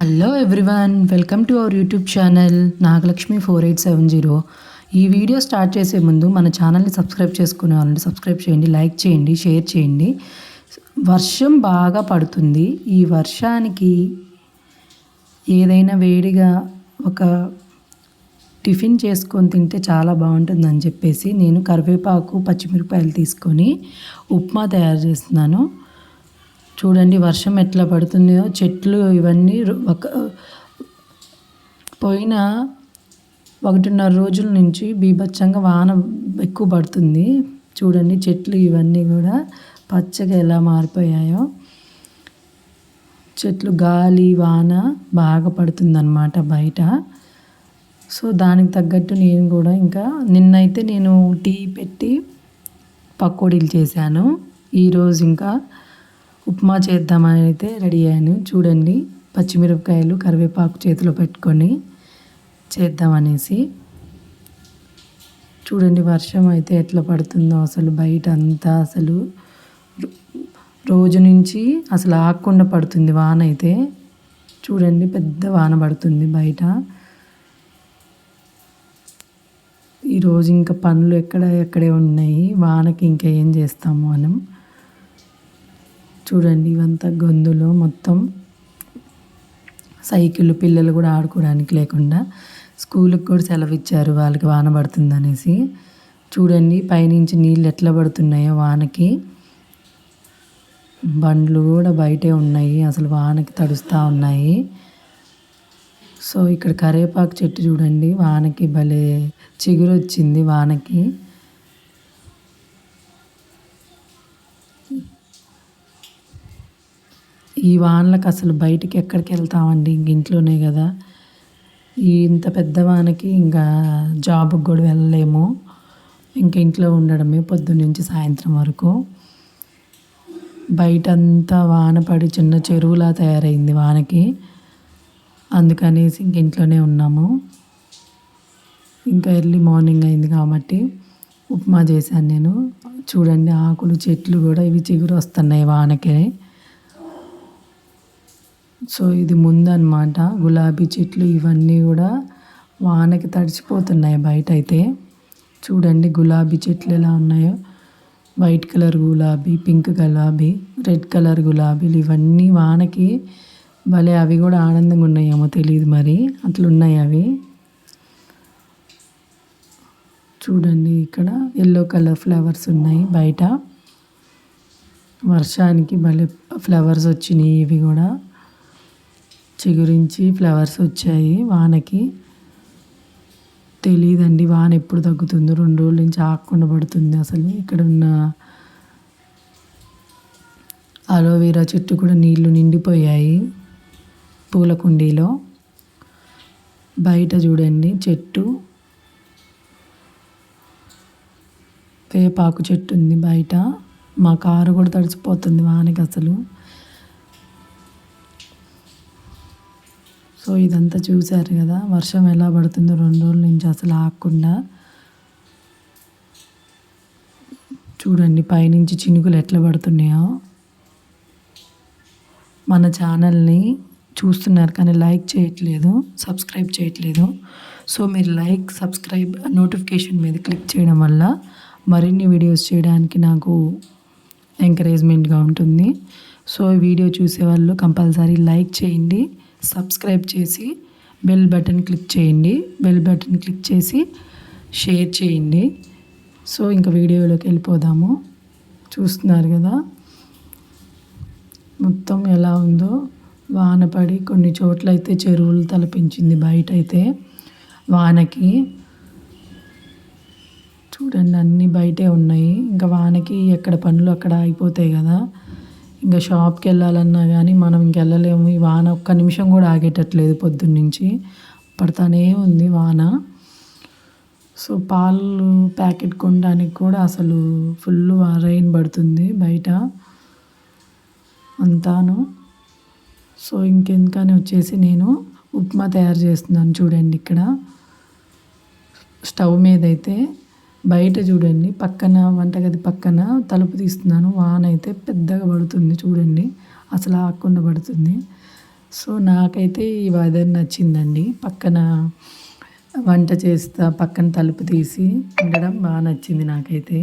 Hello everyone, welcome to our YouTube channel Nagalakshmi 4870. ఈ video start చేసే ముందు మన ఛానల్ని సబ్స్క్రైబ్ చేసుకునే వాళ్ళని సబ్స్క్రైబ్ చేయండి, లైక్ చేయండి, షేర్ చేయండి. వర్షం బాగా పడుతుంది. ఈ వర్షానికి ఏదైనా వేడిగా ఒక టిఫిన్ చేసుకొని తింటే చాలా బాగుంటుందని చెప్పేసి నేను కరివేపాకు పచ్చిమిరపకాయలు తీసుకొని ఉప్మా తయారు చేస్తున్నాను. చూడండి వర్షం ఎట్లా పడుతుందో, చెట్లు ఇవన్నీ పోయిన 1.5 రోజుల నుంచి బీభత్సంగా వాన ఎక్కువ పడుతుంది. చూడండి చెట్లు ఇవన్నీ కూడా పచ్చగా ఎలా మారిపోయాయో. చెట్లు గాలి వాన బాగా పడుతుందన్నమాట బయట. సో దానికి తగ్గట్టు నేను కూడా ఇంకా నిన్నైతే నేను టీ పెట్టి పకోడీలు చేశాను. ఈరోజు ఇంకా ఉప్మా చేద్దామని అయితే రెడీ అయ్యాను. చూడండి పచ్చిమిరపకాయలు కరివేపాకు చేతిలో పెట్టుకొని చేద్దామనేసి. చూడండి వర్షం అయితే ఎట్లా పడుతుందో అసలు బయట అంతా. అసలు రోజు నుంచి అసలు ఆగకుండా పడుతుంది వాన అయితే. చూడండి పెద్ద వాన పడుతుంది బయట. ఈరోజు ఇంకా పనులు ఎక్కడే ఉన్నాయి. వానకి ఇంకా ఏం చేస్తాము మనం. చూడండి ఇవంతా గొంతులు మొత్తం. సైకిళ్ళు పిల్లలు కూడా ఆడుకోవడానికి లేకుండా స్కూల్కి కూడా సెలవు ఇచ్చారు వాళ్ళకి వాన పడుతుంది అనేసి. చూడండి పైనుంచి నీళ్ళు ఎట్లా పడుతున్నాయో వానకి. బండ్లు కూడా బయటే ఉన్నాయి, అసలు వానకి తడుస్తూ ఉన్నాయి. సో ఇక్కడ కరివేపాకు చెట్టు చూడండి, వానకి భలే చిగురు వచ్చింది వానకి. ఈ వానలకు అసలు బయటికి ఎక్కడికి వెళ్తామండి, ఇంక ఇంట్లోనే కదా. ఇంత పెద్ద వానకి ఇంకా జాబ్కి కూడా వెళ్ళలేము. ఇంకా ఇంట్లో ఉండడమే పొద్దున్నుంచి సాయంత్రం వరకు. బయట అంతా వాన పడి చిన్న చెరువులా తయారైంది వానకి. అందుకనేసి ఇంక ఇంట్లోనే ఉన్నాము. ఇంకా ఎర్లీ మార్నింగ్ అయింది కాబట్టి ఉప్మా చేశాను నేను. చూడండి ఆకులు చెట్లు కూడా ఇవి చిగురు వస్తున్నాయి వానకి. సో ఇది ముందన్నమాట. గులాబీ చెట్లు ఇవన్నీ కూడా వానకి తడిచిపోతున్నాయి బయట అయితే. చూడండి గులాబీ చెట్లు ఎలా ఉన్నాయో. వైట్ కలర్ గులాబీ, పింక్ గులాబీ, రెడ్ కలర్ గులాబీలు ఇవన్నీ వానకి భలే అవి కూడా ఆనందంగా ఉన్నాయేమో తెలియదు మరి, అట్లున్నాయి అవి. చూడండి ఇక్కడ ఎల్లో కలర్ ఫ్లవర్స్ ఉన్నాయి బయట. వర్షానికి భలే ఫ్లవర్స్ వచ్చినాయి. ఇవి కూడా చిగురించి ఫ్లవర్స్ వచ్చాయి వానకి. తెలియదండి వాన ఎప్పుడు తగ్గుతుందో. 2 రోజుల నుంచి ఆగకుండా పడుతుంది అసలు. ఇక్కడ ఉన్న అలోవెరా చెట్టు కూడా నీళ్లు నిండిపోయాయి పూల కుండీలో. బయట చూడండి చెట్టు, వేపాకు చెట్టు ఉంది బయట. మా కారు కూడా తడిచిపోతుంది వానకి అసలు. సో ఇదంతా చూశారు కదా వర్షం ఎలా పడుతుందో 2 రోజుల నుంచి అసలు ఆగకుండా. చూడండి పైనుంచి చినుకులు ఎట్లా పడుతున్నాయో. మన ఛానల్ని చూస్తున్నారు కానీ లైక్ చేయట్లేదు, సబ్స్క్రైబ్ చేయట్లేదు. సో మీరు లైక్, సబ్స్క్రైబ్, నోటిఫికేషన్ మీద క్లిక్ చేయడం వల్ల మరిన్ని వీడియోస్ చేయడానికి నాకు ఎంకరేజ్మెంట్గా ఉంటుంది. సో ఈ వీడియో చూసేవాళ్ళు కంపల్సరీ లైక్ చేయండి, సబ్స్క్రైబ్ చేసి బెల్ బటన్ క్లిక్ చేయండి. బెల్ బటన్ క్లిక్ చేసి షేర్ చేయండి. సో ఇంకా వీడియోలోకి వెళ్ళిపోదాము. చూస్తున్నారు కదా మొత్తం ఎలా ఉందో. వాన పడి కొన్ని చోట్ల అయితే చెరువులు తలపించింది బయట అయితే వానకి. చూడండి అన్నీ బయటే ఉన్నాయి. ఇంకా వానకి ఎక్కడ పనులు అక్కడ అయిపోతాయి కదా. ఇంకా షాప్కి వెళ్ళాలన్నా కానీ మనం ఇంకెళ్ళలేము. ఈ వాన ఒక్క నిమిషం కూడా ఆగేటట్లేదు, పొద్దున్నుంచి పడతానే ఉంది వాన. సో పాలు ప్యాకెట్ కొనడానికి కూడా అసలు ఫుల్ రెయిన్ పడుతుంది బయట అంతాను. సో ఇంకెందుకని వచ్చేసి నేను ఉప్మా తయారు చేస్తున్నాను. చూడండి ఇక్కడ స్టవ్ మీద అయితే బయట చూడండి పక్కన వంటగది పక్కన తలుపు తీస్తున్నాను. వాన అయితే పెద్దగా పడుతుంది చూడండి, అసలు ఆగకుండా పడుతుంది. సో, నాకైతే ఈ వెదర్ నచ్చిందండి. పక్కన వంట చేస్తా, పక్కన తలుపు తీసి ఉండడం బాగా నచ్చింది నాకైతే.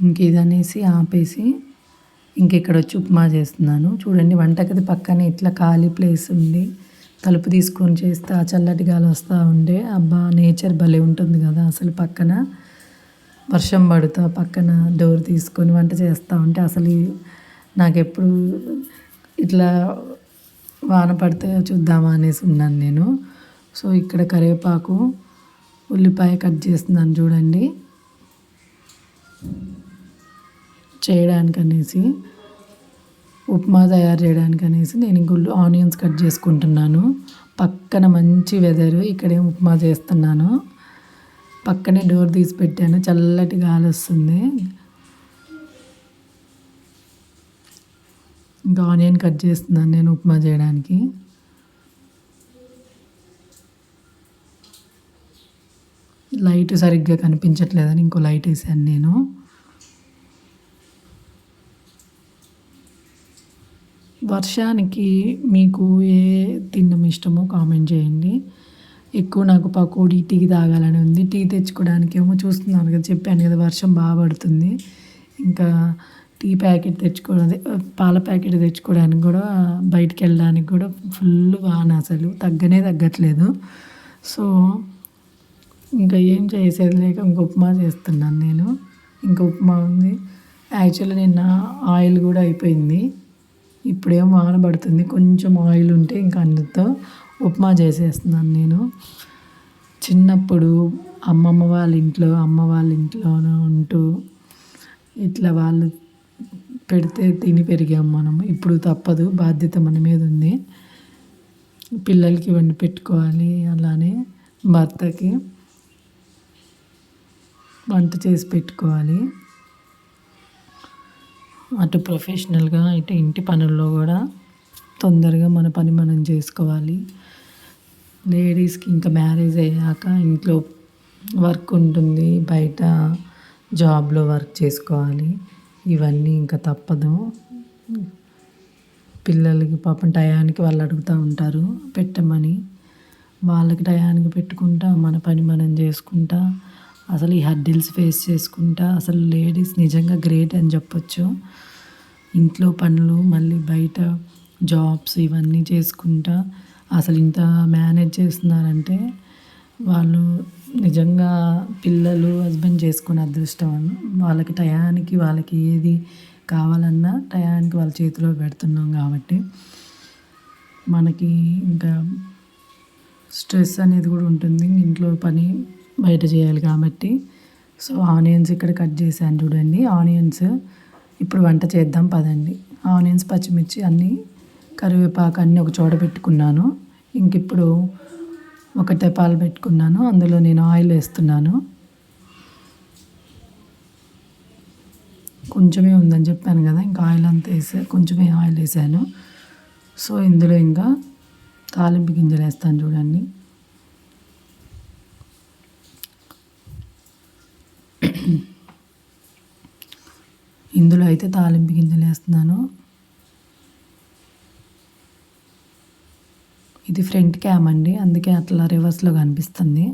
ఇంక ఇదనేసి ఆపేసి ఇంకెక్కడొచ్చి ఉప్మా చేస్తున్నాను. చూడండి వంటగది పక్కనే ఇట్లా ఖాళీ ప్లేస్ ఉంది. తలుపు తీసుకొని చేస్తే ఆ చల్లటి గాలి వస్తూ ఉండే అబ్బా! నేచర్ భలే ఉంటుంది కదా అసలు. పక్కన వర్షం పడుతా పక్కన డోర్ తీసుకొని వంట చేస్తూ ఉంటే అసలు నాకెప్పుడు ఇట్లా వాన పడితే చూద్దామా అనేసి ఉన్నాను నేను. సో, ఇక్కడ కరివేపాకు, ఉల్లిపాయ కట్ చేస్తున్నాను చూడండి చేయడానికనేసి, ఉప్మా తయారు చేయడానికనేసి నేను ఇంక ఆనియన్స్ కట్ చేసుకుంటున్నాను. పక్కన మంచి వెదరు, ఇక్కడేం ఉప్మా చేస్తున్నాను. పక్కనే డోర్ తీసి పెట్టాను, చల్లటి గాలి వస్తుంది. ఇంకా ఆనియన్ కట్ చేస్తున్నాను నేను ఉప్మా చేయడానికి. లైట్ సరిగ్గా కనిపించట్లేదని ఇంకో లైట్ వేసాను నేను. వర్షానికి మీకు ఏ తినడం ఇష్టమో కామెంట్ చేయండి. ఎక్కువ నాకు పకోడీ, టీ తాగాలని ఉంది. టీ తెచ్చుకోవడానికి ఏమో చూస్తున్నాను కదా, చెప్పాను కదా వర్షం బాగా పడుతుంది. ఇంకా టీ ప్యాకెట్ తెచ్చుకోవడం, అదే పాల ప్యాకెట్ తెచ్చుకోవడానికి కూడా, బయటికి వెళ్ళడానికి కూడా ఫుల్ వాన, అసలు తగ్గట్లేదు. సో, ఇంకా ఏం చేసేది లేక ఇంక ఉప్మా చేస్తున్నాను నేను. ఇంకా ఉప్మా ఉంది. యాక్చువల్లీ నిన్న ఆయిల్ కూడా అయిపోయింది. ఇప్పుడేమో వాన పడుతుంది. కొంచెం ఆయిల్ ఉంటే ఇంకా అందుతో ఉప్మా చేసేస్తున్నాను నేను. చిన్నప్పుడు అమ్మ వాళ్ళ ఇంట్లోనే ఉంటూ ఇట్లా వాళ్ళు పెడితే తిని పెరిగాం మనం. ఇప్పుడు తప్పదు, బాధ్యత మన మీద ఉంది. పిల్లలకి వండి పెట్టుకోవాలి, అలానే భర్తకి వంట చేసి పెట్టుకోవాలి. అటు ప్రొఫెషనల్గా ఇటు ఇంటి పనుల్లో కూడా తొందరగా మన పని మనం చేసుకోవాలి. లేడీస్కి ఇంకా మ్యారేజ్ అయ్యాక ఇంట్లో వర్క్ ఉంటుంది, బయట జాబ్లో వర్క్ చేసుకోవాలి. ఇవన్నీ ఇంకా తప్పదు. పిల్లలకి పాపం టయానికి వాళ్ళు అడుగుతూ ఉంటారు పెట్టమని. వాళ్ళకి టయానికి పెట్టుకుంటా, మన పని మనం చేసుకుంటా, అసలు ఈ హర్డిల్స్ ఫేస్ చేసుకుంటా, అసలు లేడీస్ నిజంగా గ్రేట్ అని చెప్పొచ్చు. ఇంట్లో పనులు, మళ్ళీ బయట జాబ్స్ ఇవన్నీ చేసుకుంటా అసలు ఇంత మేనేజ్ చేస్తున్నారంటే వాళ్ళు నిజంగా పిల్లలు, హస్బెండ్ చేసుకునే అదృష్టం. వాళ్ళకి టయానికి వాళ్ళకి ఏది కావాలన్నా టయానికి వాళ్ళ చేతిలో పెడుతున్నాం కాబట్టి మనకి ఇంకా స్ట్రెస్ అనేది కూడా ఉంటుంది. ఇంట్లో పని బయట చేయాలి కాబట్టి. సో, ఆనియన్స్ ఇక్కడ కట్ చేశాను చూడండి. ఆనియన్స్ ఇప్పుడు వంట చేద్దాం పదండి. ఆనియన్స్, పచ్చిమిర్చి అన్నీ, కరివేపాకు అన్నీ ఒక చోట పెట్టుకున్నాను. ఇంక ఇప్పుడు ఒక తెపాలు పెట్టుకున్నాను, అందులో నేను ఆయిల్ వేస్తున్నాను. కొంచెమే ఉందని చెప్పాను కదా, ఇంకా ఆయిల్ అంతా కొంచెమే ఆయిల్ వేసాను. సో, ఇందులో ఇంకా తాలింపు గింజలు వేస్తాను చూడండి. ఇందులో అయితే తాలింపు గింజలు వేస్తున్నాను. ఇది ఫ్రంట్ క్యామ్ అండి, అందుకే అట్లా రివర్స్లో కనిపిస్తుంది.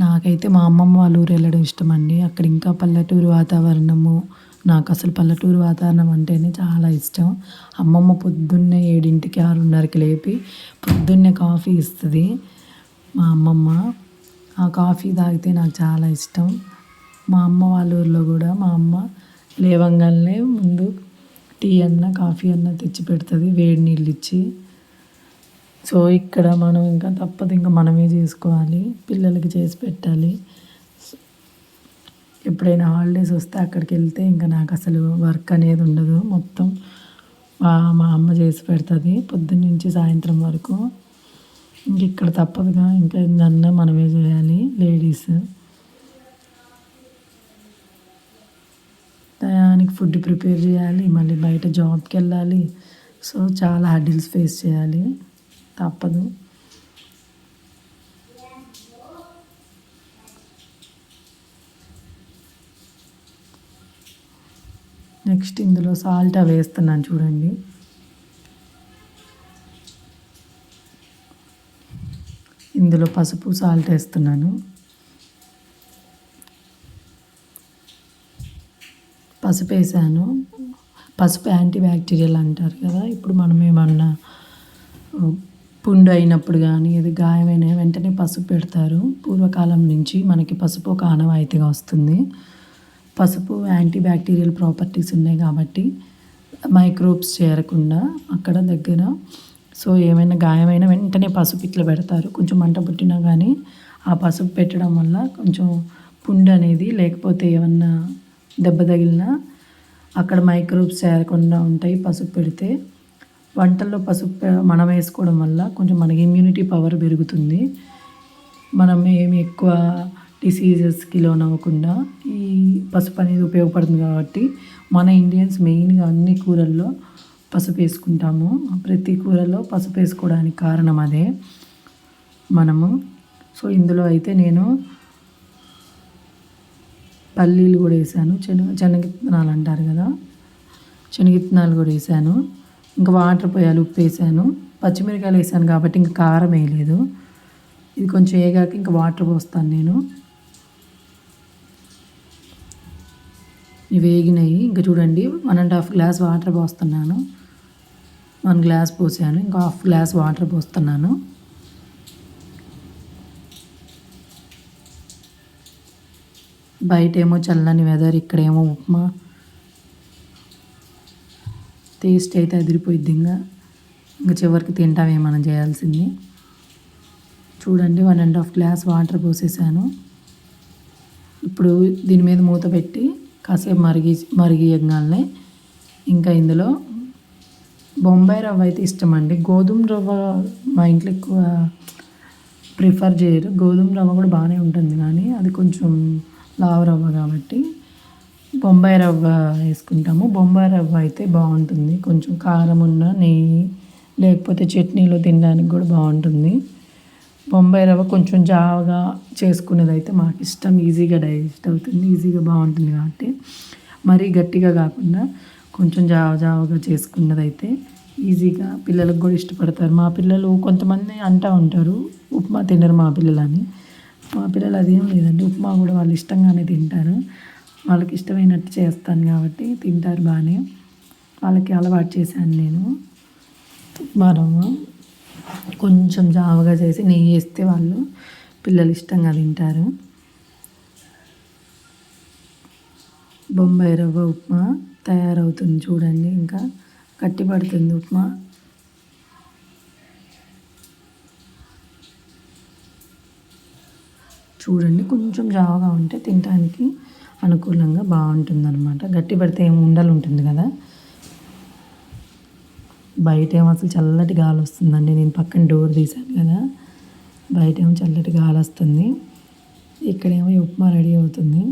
నాకైతే మా అమ్మమ్మ వాళ్ళ ఊరు వెళ్ళడం ఇష్టం అండి. అక్కడ ఇంకా పల్లెటూరు వాతావరణము, నాకు అసలు పల్లెటూరు వాతావరణం అంటేనే చాలా ఇష్టం. అమ్మమ్మ పొద్దున్నే 7కి 6:30కి లేపి పొద్దున్నే కాఫీ ఇస్తుంది మా అమ్మమ్మ. ఆ కాఫీ తాగితే నాకు చాలా ఇష్టం. మా అమ్మ వాళ్ళ ఊర్లో కూడా మా అమ్మ లేవంగానే ముందు టీ అన్న కాఫీ అన్న తెచ్చి పెడుతుంది, వేడి నీళ్ళు ఇచ్చి. సో, ఇక్కడ మనం ఇంకా తప్పదు, ఇంకా మనమే చేసుకోవాలి, పిల్లలకి చేసి పెట్టాలి. ఎప్పుడైనా హాలిడేస్ వస్తే అక్కడికి వెళ్తే ఇంకా నాకు అసలు వర్క్ అనేది ఉండదు. మొత్తం మా అమ్మ చేసి పెడుతుంది పొద్దున్న నుంచి సాయంత్రం వరకు. ఇంక ఇక్కడ తప్పదుగా, ఇంకా ఏందన్నా మనమే చేయాలి లేడీస్. టయానికి ఫుడ్ ప్రిపేర్ చేయాలి, మళ్ళీ బయట జాబ్కి వెళ్ళాలి. సో, చాలా హర్డిల్స్ ఫేస్ చేయాలి, తప్పదు. నెక్స్ట్ ఇందులో సాల్ట్ అవి వేస్తున్నాను చూడండి. ఇందులో పసుపు సాల్ట్ వేస్తున్నాను. పసుపు వేసాను. పసుపు యాంటీ బ్యాక్టీరియల్ అంటారు కదా. ఇప్పుడు మనం ఏమన్నా పుండు అయినప్పుడు కానీ అది గాయమైన వెంటనే పసుపు పెడతారు. పూర్వకాలం నుంచి మనకి పసుపు ఒక ఆనవాయితీగా వస్తుంది. పసుపు యాంటీ బ్యాక్టీరియల్ ప్రాపర్టీస్ ఉన్నాయి కాబట్టి మైక్రోబ్స్ చేరకుండా అక్కడ దగ్గర. సో ఏమైనా గాయమైన వెంటనే పసుపు ఇట్లా పెడతారు. కొంచెం మంట పుట్టినా కానీ ఆ పసుపు పెట్టడం వల్ల కొంచెం పుండు అనేది లేకపోతే ఏమన్నా దెబ్బ తగిలినా అక్కడ మైక్రోబ్స్ చేరకుండా ఉంటాయి పసుపు పెడితే. వంటల్లో పసుపు మనం వేసుకోవడం వల్ల కొంచెం మనకి ఇమ్యూనిటీ పవర్ పెరుగుతుంది. మనం ఏమి ఎక్కువ డిసీజెస్కి లోన్ అవ్వకుండా ఈ పసుపు అనేది ఉపయోగపడుతుంది కాబట్టి మన ఇండియన్స్ మెయిన్గా అన్ని కూరల్లో పసుపు వేసుకుంటాము. ప్రతి కూరలో పసుపు వేసుకోవడానికి కారణం అదే మనము. సో ఇందులో అయితే నేను పల్లీలు కూడా వేసాను, శనగిత్తనాలు అంటారు కదా, శనగిత్తనాలు కూడా వేసాను. ఇంకా వాటర్ పోయాలి, ఉప్పు వేసాను, పచ్చిమిరకాయలు వేసాను కాబట్టి ఇంకా కారం వేయలేదు. ఇది కొంచెం వేగాక ఇంకా వాటర్ పోస్తాను నేను. ఇవి వేగినాయి. ఇంకా చూడండి 1.5 గ్లాస్ వాటర్ పోస్తున్నాను. 1 గ్లాస్ పోసాను, ఇంకా 1/2 గ్లాస్ వాటర్ పోస్తున్నాను. బయటేమో చల్లని వెదర్, ఇక్కడేమో ఉప్మా. టేస్ట్ అయితే అదిరిపోయిద్ది. ఇంకా చివరికి తింటామే మనం చేయాల్సింది. చూడండి 1.5 గ్లాస్ వాటర్ పోసేసాను. ఇప్పుడు దీని మీద మూత పెట్టి కాసేపు మరిగియగానే ఇంకా ఇందులో బొంబాయి రవ్వ అయితే ఇష్టం అండి. గోధుమ రవ్వ మా ఇంట్లో ఎక్కువ ప్రిఫర్ చేయరు. గోధుమ రవ్వ కూడా బాగానే ఉంటుంది కానీ అది కొంచెం లావు రవ్వ కాబట్టి బొంబాయి రవ్వ వేసుకుంటాము. బొంబాయి రవ్వ అయితే బాగుంటుంది, కొంచెం కారం ఉన్న నెయ్యి లేకపోతే చట్నీలో తినడానికి కూడా బాగుంటుంది. బొంబాయి రవ్వ కొంచెం జావగా చేసుకునేది అయితే మాకు ఇష్టం. ఈజీగా డైజెస్ట్ అవుతుంది, ఈజీగా బాగుంటుంది కాబట్టి. మరీ గట్టిగా కాకుండా కొంచెం జావగా చేసుకున్నది అయితే ఈజీగా పిల్లలకు కూడా ఇష్టపడతారు. మా పిల్లలు కొంతమంది అంటూ ఉంటారు ఉప్మా తినరు మా పిల్లలని. మా పిల్లలు అదేం లేదండి, ఉప్మా కూడా వాళ్ళు ఇష్టంగానే తింటారు. వాళ్ళకి ఇష్టమైనట్టు చేస్తాను కాబట్టి తింటారు బాగానే. వాళ్ళకి అలవాటు చేశాను నేను ఉప్మా రవ్వ. కొంచెం జావగా చేసి నెయ్యి వేస్తే వాళ్ళు పిల్లలు ఇష్టంగా తింటారు. బొంబాయి రవ్వ ఉప్మా తయారవుతుంది చూడండి. ఇంకా గట్టిపడుతుంది ఉప్మా. చూడండి కొంచెం జావగా ఉంటే తినడానికి అనుకూలంగా బాగుంటుంది అనమాట. గట్టి పడితే ఏమి ఉండలు ఉంటుంది కదా. బయట ఏమో అసలు చల్లటి గాలి వస్తుందండి. నేను పక్కన డోర్ తీసాను కదా, బయట ఏమో చల్లటి గాలి వస్తుంది. ఇక్కడేమో ఉప్మా రెడీ అవుతుంది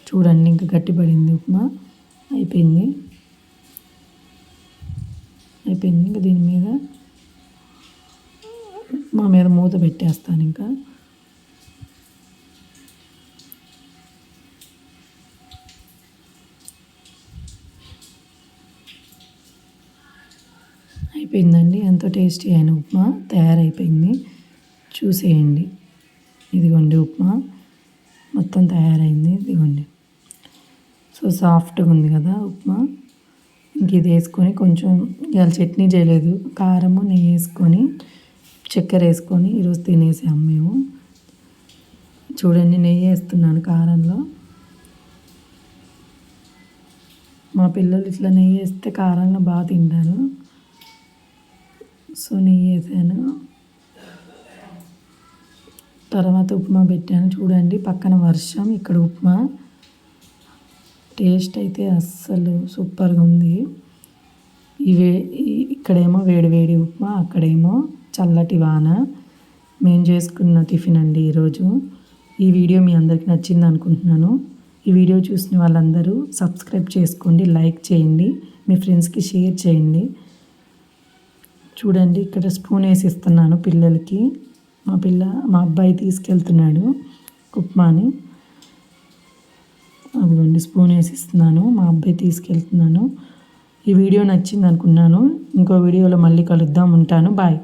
చూడండి. ఇంకా గట్టిపడింది ఉప్మా, అయిపోయింది. ఇంకా దీని మీద ఉప్మా మీద మూత పెట్టేస్తాను. ఇంకా అయిపోయిందండి. ఎంతో టేస్టీ అయిన ఉప్మా తయారైపోయింది. చూసేయండి. ఇదిగోండి ఉప్మా మొత్తం తయారైంది. ఇదిగోండి. సో సాఫ్ట్గా ఉంది కదా ఉప్మా. ఇంక ఇది వేసుకొని కొంచెం ఇవాళ చట్నీ చేయలేదు, కారము నెయ్యి వేసుకొని చక్కెర వేసుకొని ఈరోజు తినేసాము మేము. చూడండి నెయ్యి వేస్తున్నాను కారంలో. మా పిల్లలు ఇట్లా నెయ్యి వేస్తే కారంలో బాగా తింటారు. సో నెయ్యి వేసాను. తర్వాత ఉప్మా పెట్టాను చూడండి. పక్కన వర్షం, ఇక్కడ ఉప్మా. టేస్ట్ అయితే అస్సలు సూపర్గా ఉంది. ఇక్కడేమో వేడి ఉప్మా, అక్కడేమో చల్లటి వాన. మేము చేసుకున్న టిఫిన్ అండి ఈరోజు. ఈ వీడియో మీ అందరికీ నచ్చింది అనుకుంటున్నాను. ఈ వీడియో చూసిన వాళ్ళందరూ సబ్స్క్రైబ్ చేసుకోండి, లైక్ చేయండి, మీ ఫ్రెండ్స్కి షేర్ చేయండి. చూడండి ఇక్కడ స్పూన్ వేసి ఇస్తున్నాను పిల్లలకి. మా అబ్బాయి తీసుకెళ్తున్నాడు ఉప్మాని. అదిగోండి స్పూన్ వేసిస్తున్నాను, మా అబ్బాయి తీసుకెళ్తున్నాను. ఈ వీడియో నచ్చింది అనుకున్నాను. ఇంకో వీడియోలో మళ్ళీ కలుద్దాం. ఉంటాను. బాయ్.